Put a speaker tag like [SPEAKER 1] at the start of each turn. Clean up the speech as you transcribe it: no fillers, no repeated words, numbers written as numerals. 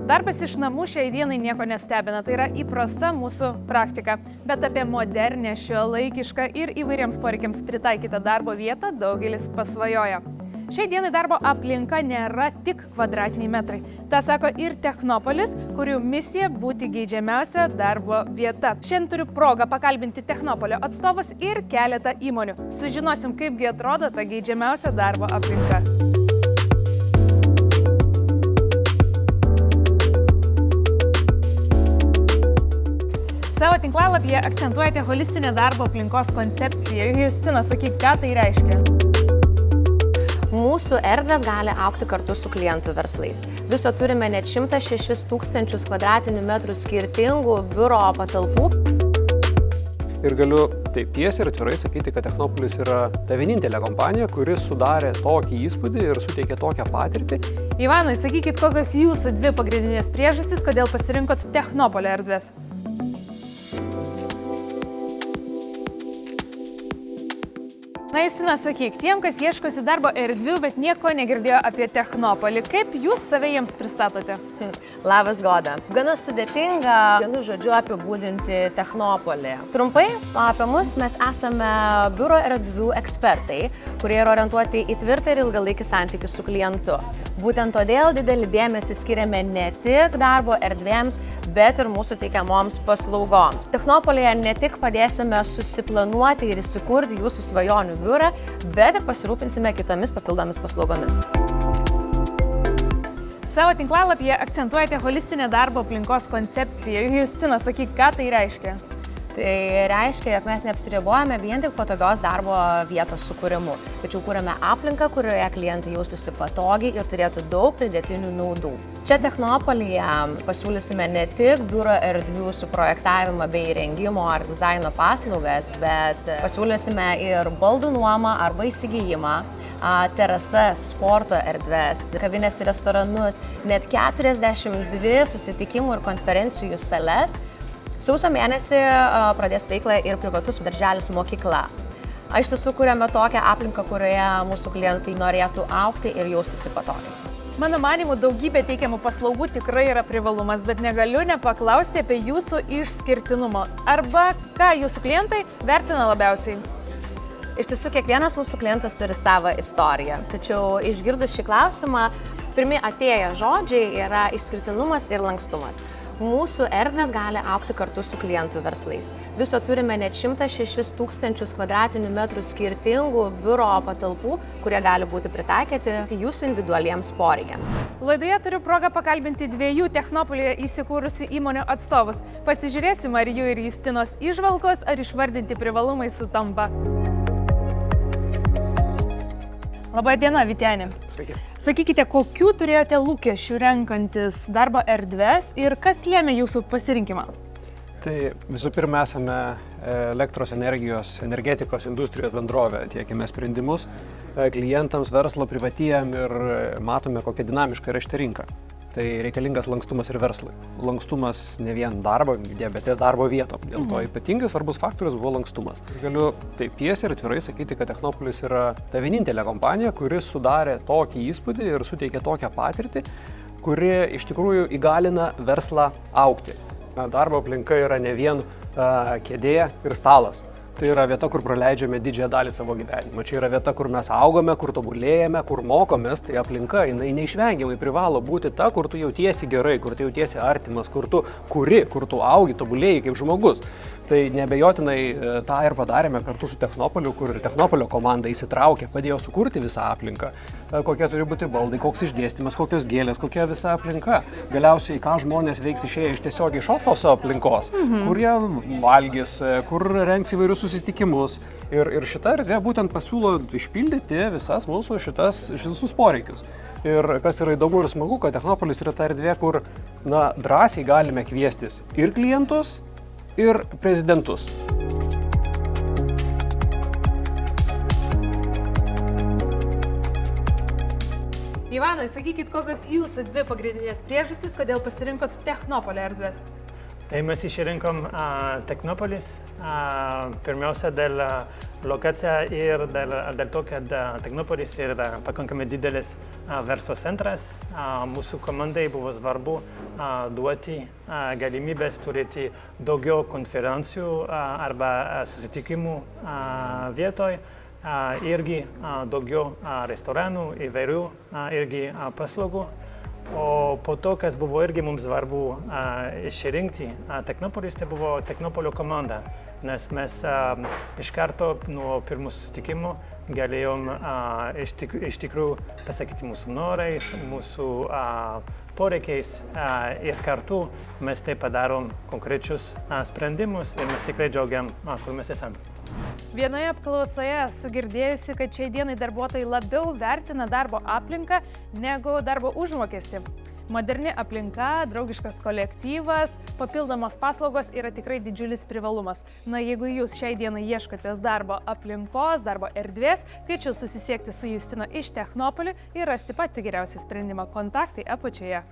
[SPEAKER 1] Darbas iš namų šiai dienai nieko nestebina, tai yra įprasta mūsų praktika. Bet apie modernę, šiuolaikišką ir įvairiems poreikiams pritaikytą darbo vietą daugelis pasvajoja. Šiai dienai darbo aplinka nėra tik kvadratiniai metrai. Ta sako ir Technopolis, kurių misija būti geidžiamiausia darbo vieta. Šiandien turiu progą pakalbinti Technopolio atstovus ir keletą įmonių. Sužinosim, kaipgi atrodo ta geidžiamiausia darbo aplinka. Savo tinklalapyje akcentuojate holistinę darbo aplinkos koncepciją. Justina, sakyk, ką tai reiškia?
[SPEAKER 2] Mūsų erdvės gali augti kartu su klientų verslais. Viso turime net 106 000 kvadratinių metrų skirtingų biuro patalpų.
[SPEAKER 3] Ir galiu taip tiesiai ir atvirai sakyti, kad Technopolis yra ta vienintelė kompanija, kuri sudarė tokį įspūdį ir suteikė tokią patirtį.
[SPEAKER 1] Ivanai, sakykit, kokios jūsų dvi pagrindinės priežastys, kodėl pasirinkot Technopolio erdvės? Na, Justina, sakyk, tiem, kas ieškosi darbo erdvių, bet nieko negirdėjo apie Technopolį, kaip jūs save jiems pristatote?
[SPEAKER 2] Labas, Goda. Gana sudėtinga, vienu žodžiu, apibūdinti Technopolį. Trumpai apie mus, mes esame biuro erdvių ekspertai, kurie yra orientuoti į tvirtą ir ilgalaikį santykį su klientu. Būtent todėl didelį dėmesį skiriame ne tik darbo erdvėms, bet ir mūsų teikiamoms paslaugoms. Technopolyje ne tik padėsime susiplanuoti ir įsikurti jūsų svajonių biurą, bet ir pasirūpinsime kitomis papildomis paslaugomis.
[SPEAKER 1] Savo tinklalapyje akcentuojate holistinę darbo aplinkos koncepciją. Justina, sakyk, ką tai reiškia?
[SPEAKER 2] Tai reiškia, jog mes neapsiribojame vien tik patogios darbo vietos sukūrimu, tačiau kūrėme aplinką, kurioje klientai jaustųsi patogiai ir turėtų daug pridėtinių naudų. Čia Technopolyje pasiūlysime ne tik biuro erdvių suprojektavimą bei įrengimo ar dizaino paslaugas, bet pasiūlysime ir baldų nuomą arba įsigijimą, terasas, sporto erdves, kavinės ir restoranus, net 42 susitikimų ir konferencijų sales. Sausio mėnesį pradės veiklą ir privatus darželis mokykla. Iš tiesų kūrėme tokią aplinką, kurioje mūsų klientai norėtų augti ir jaustųsi patogiai.
[SPEAKER 1] Mano manymu, daugybė teikiamų paslaugų tikrai yra privalumas, bet negaliu nepaklausti apie jūsų išskirtinumą. Arba ką jūsų klientai vertina labiausiai?
[SPEAKER 2] Iš tiesų, kiekvienas mūsų klientas turi savo istoriją. Tačiau išgirdus šį klausimą, pirmi atėję žodžiai yra išskirtinumas ir lankstumas. Mūsų erdvės gali augti kartu su klientų verslais. Viso turime net 106 000 kvadratinių metrų skirtingų biuro patalpų, kurie gali būti pritaikyti jūsų individualiems poreikiams.
[SPEAKER 1] Laidoje turiu progą pakalbinti dviejų Technopolyje įsikūrusių įmonių atstovus. Pasižiūrėsim, ar jų ir Justinos įžvalgos, ar išvardinti privalumai sutampa. Labą dieną, Vyteni.
[SPEAKER 3] Sveiki.
[SPEAKER 1] Sakykite, kokių turėjote lūkesčių renkantis darbo erdves ir kas lėmė jūsų pasirinkimą?
[SPEAKER 3] Tai visų pirma, esame elektros energijos, energetikos industrijos bendrovė, tiekime sprendimus klientams, verslo, privatiem ir matome, kokia dinamiška yra šita rinka. Tai reikalingas lankstumas ir verslui. Lankstumas ne vien darbo, bet ir darbo vietom. Dėl to ypatingai svarbus faktorius buvo lankstumas. Galiu taip tiesiai ir atvirai sakyti, kad Technopolis yra ta vienintelė kompanija, kuri sudarė tokį įspūdį ir suteikė tokią patirtį, kuri iš tikrųjų įgalina verslą augti. Darbo aplinka yra ne vien kėdė ir stalas. Tai yra vieta, kur praleidžiame didžiąją dalį savo gyvenimo. Čia yra vieta, kur mes augame, kur tobulėjame, kur mokomės. Tai aplinka, jinai neišvengiamai privalo būti ta, kur tu jautiesi gerai, kur tu jautiesi artimas, kur tu kuri, kur tu augi, tobulėjai kaip žmogus. Tai neabejotinai tą ir padarėme kartu su Technopoliu, kur ir Technopolio komanda įsitraukė, padėjo sukurti visą aplinką. Kokie turi būti baldai, koks išdėstymas, kokios gėlės, kokia visa aplinka. Galiausiai, ką žmonės veiks išėję iš tiesiog iš ofiso aplinkos, kur jie valgys, kur rengs įvairius susitikimus. Ir šita erdvė būtent pasiūlo išpildyti visas mūsų šitus poreikius. Ir kas yra įdomu ir smagu, kad Technopolis yra ta erdvė, kur drąsiai galime kviestis ir klientus, ir prezidentus.
[SPEAKER 1] Ivanai, sakykit, kokios jūsų dvi pagrindinės priežastys, kodėl pasirinkot Technopolio erdvės?
[SPEAKER 4] Tai mes išrinkom Technopolis pirmiausia dėl lokacija ir dėl to, kad Technopolis yra pakankamai didelis verslo centras, mūsų komandai buvo svarbu duoti galimybės turėti daugiau konferencijų arba susitikimų vietoj, irgi daugiau restoranų, įvairių irgi paslaugų. O po to, kas buvo irgi mums svarbu išrinkti Technopolis, tai buvo Technopolio komanda, nes mes iš karto nuo pirmų susitikimų galėjom iš tikrųjų pasakyti mūsų norais, mūsų poreikiais ir kartu mes tai padarom konkrečius sprendimus ir mes tikrai džiaugiam, kur mes esame.
[SPEAKER 1] Vienoje apklausoje esu girdėjusi, kad šiai dienai darbuotojai labiau vertina darbo aplinką negu darbo užmokestį. Moderni aplinka, draugiškas kolektyvas, papildomos paslaugos yra tikrai didžiulis privalumas. Na, jeigu jūs šiai dienai ieškotės darbo aplinkos, darbo erdvės, kviečiu susisiekti su Justina iš Technopolio ir rasti patį geriausią sprendimą. Kontaktai apačioje.